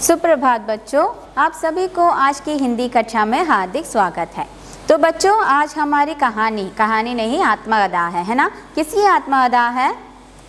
सुप्रभात बच्चों, आप सभी को आज की हिंदी कक्षा में हार्दिक स्वागत है। तो बच्चों, आज हमारी कहानी नहीं आत्मकथा है ना। किसकी आत्मकथा है?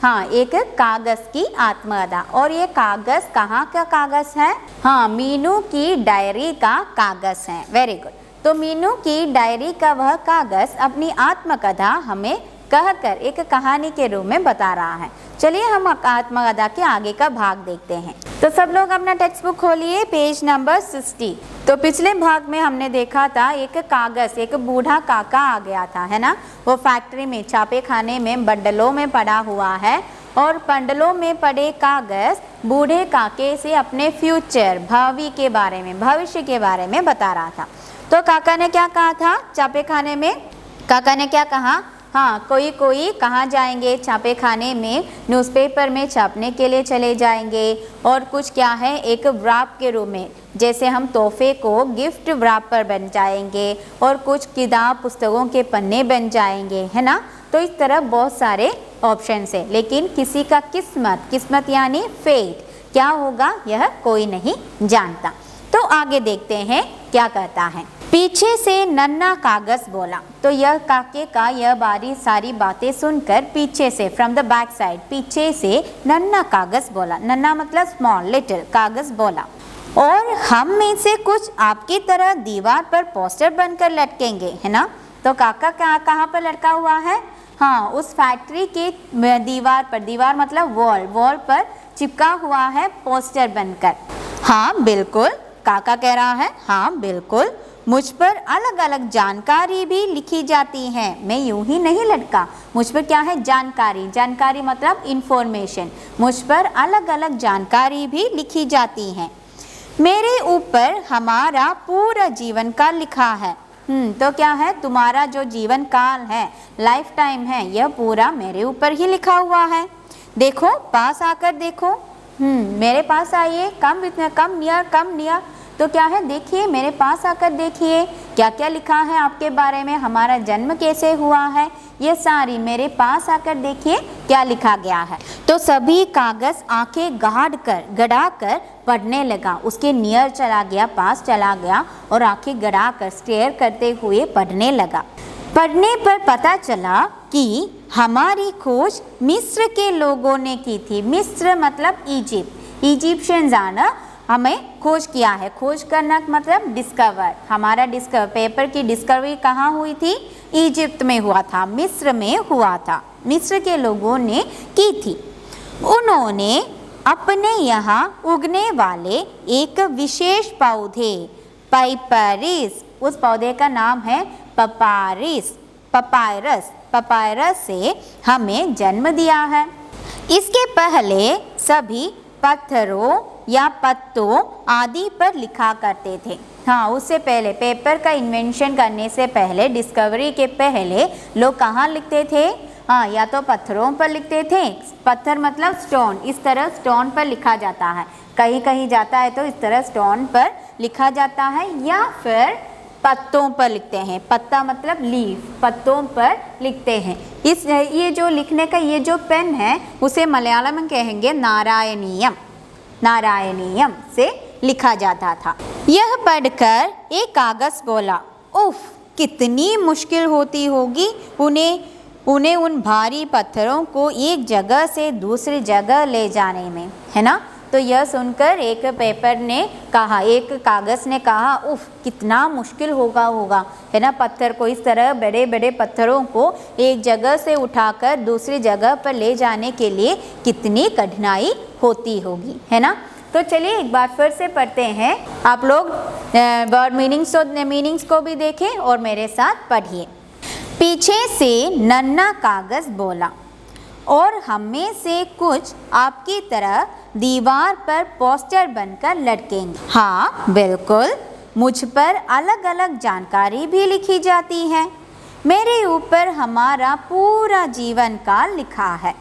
हाँ, एक कागज की आत्मकथा। और ये कागज कहाँ का कागज है? हाँ, मीनू की डायरी का कागज है। Very good. तो मीनू की डायरी का वह कागज अपनी आत्मकथा हमें कहकर एक कहानी के रूप में बता रहा है। चलिए हम आत्मकथा के आगे का भाग देखते हैं। तो सब लोग अपना टेक्स्ट बुक खोलिए, पेज नंबर 60। तो पिछले भाग में हमने देखा था एक कागज, एक बूढ़ा काका आ गया था, है ना। वो फैक्ट्री में छापे खाने में बंडलों में पड़ा हुआ है और बंडलों में पड़े कागज बूढ़े काके से अपने फ्यूचर, भावी के बारे में, भविष्य के बारे में बता रहा था। तो काका ने क्या कहा था छापे खाने में? काका ने क्या कहा? हाँ, कोई कहाँ जाएंगे? छापे खाने में न्यूज़पेपर में छापने के लिए चले जाएंगे। और कुछ क्या है, एक व्राप के रूप में, जैसे हम तोहफे को गिफ्ट व्राप पर बन जाएंगे। और कुछ किताब पुस्तकों के पन्ने बन जाएंगे, है ना। तो इस तरह बहुत सारे ऑप्शंस है, लेकिन किसी का किस्मत यानी फेट क्या होगा यह कोई नहीं जानता। तो आगे देखते हैं क्या कहता है। पीछे से नन्हा कागज बोला। तो यह काके का यह सारी बातें सुनकर पीछे से, फ्रॉम द बैक साइड, पीछे से नन्हा कागज बोला। नन्हा मतलब स्मॉल, लिटिल, कागज बोला, और हम में से कुछ आपकी तरह दीवार पर पोस्टर बनकर लटकेंगे, है ना। तो काका कहाँ पर लटका हुआ है? हाँ, उस फैक्ट्री के दीवार पर, दीवार मतलब वॉल पर चिपका हुआ है पोस्टर बनकर। हाँ बिल्कुल, काका कह रहा है, हाँ बिल्कुल, मुझ पर अलग अलग जानकारी भी लिखी जाती है। मैं यूं ही नहीं लटका, मुझ पर क्या है? जानकारी मतलब इंफॉर्मेशन। मुझ पर अलग अलग जानकारी भी लिखी जाती है। मेरे ऊपर हमारा पूरा जीवन काल लिखा है। तो क्या है? तुम्हारा जो जीवन काल है, लाइफ टाइम है, यह पूरा मेरे ऊपर ही लिखा हुआ है। देखो, पास आकर देखो। मेरे पास आइए, कम नियर। तो क्या है? देखिए, मेरे पास आकर देखिए क्या क्या लिखा है आपके बारे में, हमारा जन्म कैसे हुआ है, ये सारी मेरे पास आकर देखिए क्या लिखा गया है। तो सभी कागज आंखें गड़ाकर पढ़ने लगा। उसके नियर चला गया, पास चला गया और आंखें गड़ाकर स्टेयर करते हुए पढ़ने लगा। पढ़ने पर पता चला कि हमारी खोज मिस्र के लोगों ने की थी। मिस्र मतलब इजिप्शियंस आना हमें खोज किया है। खोज करना मतलब डिस्कवर। हमारा पेपर की डिस्कवरी कहाँ हुई थी? इजिप्ट में हुआ था, मिस्र में हुआ था। मिस्र के लोगों ने की थी। उन्होंने अपने यहाँ उगने वाले एक विशेष पौधे, पाइपरिस, उस पौधे का नाम है पपायरस से हमें जन्म दिया है। इसके पहले सभी पत्थरों या पत्तों आदि पर लिखा करते थे। हाँ, उससे पहले, पेपर का इन्वेंशन करने से पहले, डिस्कवरी के पहले लोग कहाँ लिखते थे? हाँ, या तो पत्थरों पर लिखते थे। पत्थर मतलब स्टोन, इस तरह स्टोन पर लिखा जाता है। कहीं जाता है तो इस तरह स्टोन पर लिखा जाता है, या फिर पत्तों पर लिखते हैं। पत्ता मतलब लीफ, पत्तों पर लिखते हैं। ये जो लिखने का ये जो पेन है, उसे मलयालम में कहेंगे नारायणीयम से लिखा जाता था। यह पढ़कर एक कागज बोला, उफ, कितनी मुश्किल होती होगी उन्हें उन भारी पत्थरों को एक जगह से दूसरी जगह ले जाने में, है ना। तो यह सुनकर एक कागज ने कहा, उफ, कितना मुश्किल होगा, है ना। पत्थर को, इस तरह बड़े बड़े पत्थरों को एक जगह से उठाकर दूसरी जगह पर ले जाने के लिए कितनी कठिनाई होती होगी, है ना। तो चलिए एक बार फिर से पढ़ते हैं। आप लोग वर्ड मीनिंग्स को भी देखें और मेरे साथ पढ़िए। पीछे से नन्हा कागज बोला, और हम में से कुछ आपकी तरह दीवार पर पोस्टर बनकर लटकेंगे। हाँ बिल्कुल, मुझ पर अलग अलग जानकारी भी लिखी जाती है। मेरे ऊपर हमारा पूरा जीवन काल लिखा है।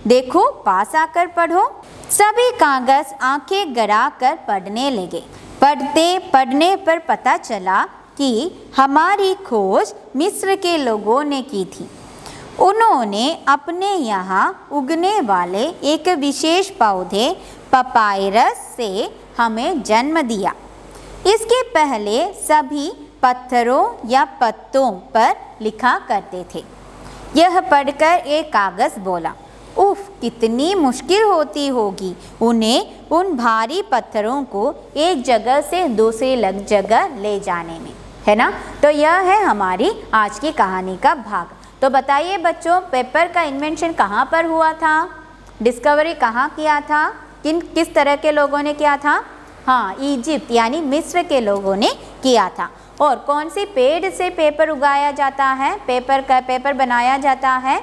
देखो, पास आकर पढ़ो। सभी कागज आंखें गड़ाकर पढ़ने लगे। पढ़ने पर पता चला कि हमारी खोज मिस्र के लोगों ने की थी। उन्होंने अपने यहाँ उगने वाले एक विशेष पौधे पपायरस से हमें जन्म दिया। इसके पहले सभी पत्थरों या पत्तों पर लिखा करते थे। यह पढ़कर एक कागज़ बोला, उफ, कितनी मुश्किल होती होगी उन्हें उन भारी पत्थरों को एक जगह से दूसरी जगह ले जाने में, है ना। तो यह है हमारी आज की कहानी का भाग। तो बताइए बच्चों, पेपर का इन्वेंशन कहाँ पर हुआ था? डिस्कवरी कहाँ किया था? किस तरह के लोगों ने किया था? हाँ, इजिप्ट यानी मिस्र के लोगों ने किया था। और कौन सी पेड़ से पेपर उगाया जाता है? पेपर बनाया जाता है?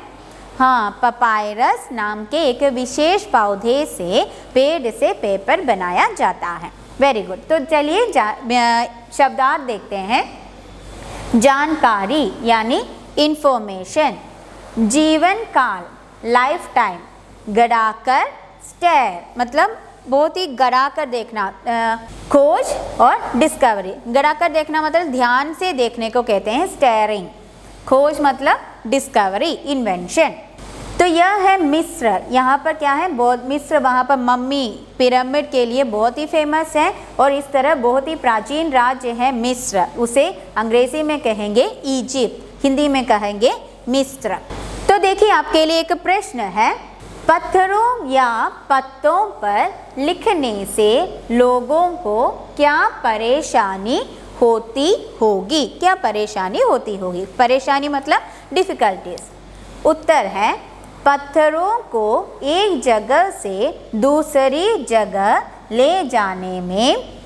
हाँ, पपायरस नाम के एक विशेष पौधे से पेड़ से पेपर बनाया जाता है। Very good. तो चलिए शब्दार्थ देखते हैं। जानकारी यानी इंफॉर्मेशन, जीवन काल लाइफ टाइम, गड़ाकर स्टेयर मतलब बहुत ही गड़ा कर देखना, खोज और डिस्कवरी। गड़ा कर देखना मतलब ध्यान से देखने को कहते हैं स्टेयरिंग। खोज मतलब डिस्कवरी, इन्वेंशन। तो यह है मिस्र। यहाँ पर क्या है? बहुत मिस्र, वहाँ पर मम्मी पिरामिड के लिए बहुत ही फेमस है। और इस तरह बहुत ही प्राचीन राज्य है मिस्र। उसे अंग्रेजी में कहेंगे इजिप्ट, हिंदी में कहेंगे मिस्र। तो देखिए आपके लिए एक प्रश्न है, पत्थरों या पत्तों पर लिखने से लोगों को क्या परेशानी होती होगी? क्या परेशानी होती होगी? परेशानी मतलब डिफिकल्टीज। उत्तर है, पत्थरों को एक जगह से दूसरी जगह ले जाने में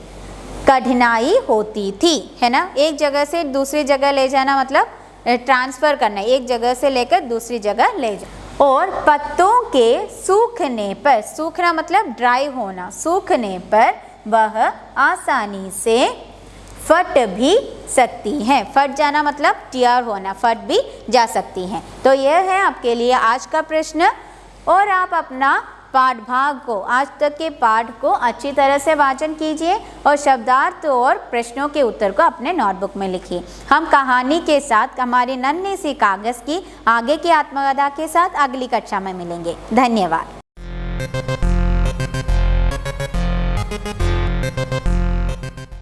कठिनाई होती थी, है ना। एक जगह से दूसरी जगह ले जाना मतलब ट्रांसफ़र करना, एक जगह से लेकर दूसरी जगह ले जाना। और पत्तों के सूखने पर, सूखना मतलब ड्राई होना, सूखने पर वह आसानी से फट भी सकती हैं। फट जाना मतलब टियर होना, फट भी जा सकती हैं। तो यह है आपके लिए आज का प्रश्न। और आप अपना पाठ भाग को, आज तक के पाठ को अच्छी तरह से वाचन कीजिए और शब्दार्थ और प्रश्नों के उत्तर को अपने नोटबुक में लिखिए। हम कहानी के साथ हमारी नन्ही सी कागज़ की आगे की आत्मकथा के साथ अगली कक्षा में मिलेंगे। धन्यवाद।